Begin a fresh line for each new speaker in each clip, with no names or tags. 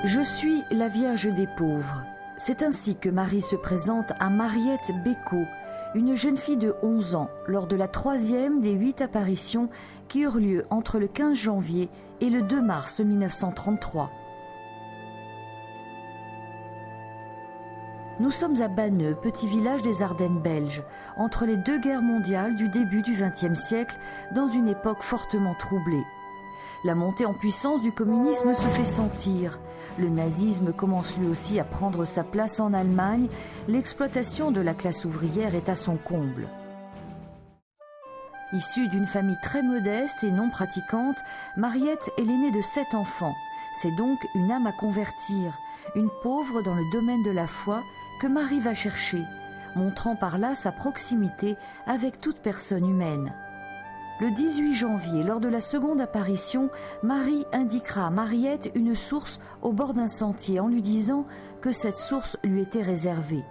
Je suis la Vierge des pauvres. C'est ainsi que Marie se présente à Mariette Bécaud, une jeune fille de 11 ans, lors de la 3e des 8 apparitions qui eurent lieu entre le 15 janvier et le 2 mars 1933. Nous sommes à Banneux, petit village des Ardennes belges, entre les 2 guerres mondiales du début du XXe siècle, dans une époque fortement troublée. La montée en puissance du communisme se fait sentir. Le nazisme commence lui aussi à prendre sa place en Allemagne. L'exploitation de la classe ouvrière est à son comble. Issue d'une famille très modeste et non pratiquante, Mariette est l'aînée de 7 enfants. C'est donc une âme à convertir, une pauvre dans le domaine de la foi que Marie va chercher, montrant par là sa proximité avec toute personne humaine. Le 18 janvier, lors de la seconde apparition, Marie indiquera à Mariette une source au bord d'un sentier en lui disant que cette source lui était réservée.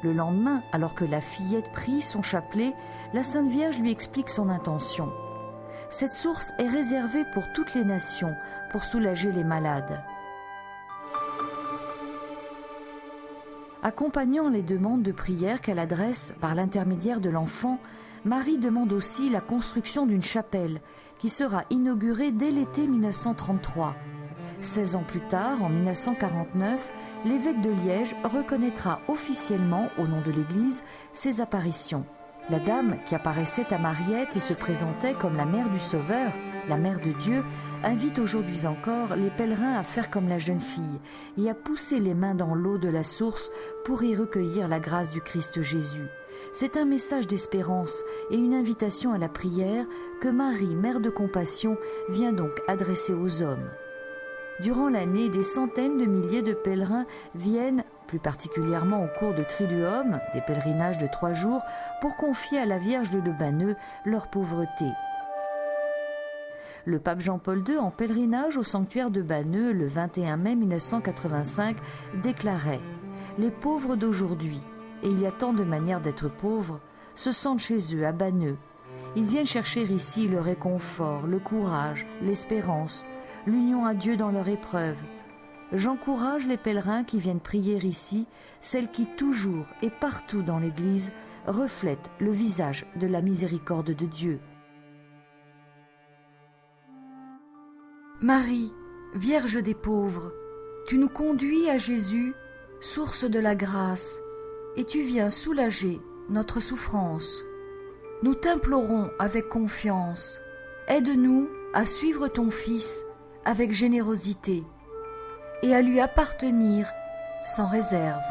Le lendemain, alors que la fillette prie son chapelet, la Sainte Vierge lui explique son intention. Cette source est réservée pour toutes les nations, pour soulager les malades. Accompagnant les demandes de prière qu'elle adresse par l'intermédiaire de l'enfant, Marie demande aussi la construction d'une chapelle qui sera inaugurée dès l'été 1933. 16 ans plus tard, en 1949, l'évêque de Liège reconnaîtra officiellement, au nom de l'Église, ces apparitions. La dame qui apparaissait à Mariette et se présentait comme la mère du Sauveur, la mère de Dieu, invite aujourd'hui encore les pèlerins à faire comme la jeune fille et à pousser les mains dans l'eau de la source pour y recueillir la grâce du Christ Jésus. C'est un message d'espérance et une invitation à la prière que Marie, mère de compassion, vient donc adresser aux hommes. Durant l'année, des centaines de milliers de pèlerins viennent, plus particulièrement au cours de Triduum, des pèlerinages de 3 jours, pour confier à la Vierge de Banneux leur pauvreté. Le pape Jean-Paul II, en pèlerinage au sanctuaire de Banneux le 21 mai 1985, déclarait « Les pauvres d'aujourd'hui, et il y a tant de manières d'être pauvres, se sentent chez eux à Banneux. Ils viennent chercher ici le réconfort, le courage, l'espérance, l'union à Dieu dans leur épreuve. J'encourage les pèlerins qui viennent prier ici, celles qui toujours et partout dans l'Église reflètent le visage de la miséricorde de Dieu. » Marie, Vierge des pauvres, tu nous conduis à Jésus, source de la grâce, et tu viens soulager notre souffrance. Nous t'implorons avec confiance, aide-nous à suivre ton Fils avec générosité et à lui appartenir sans réserve.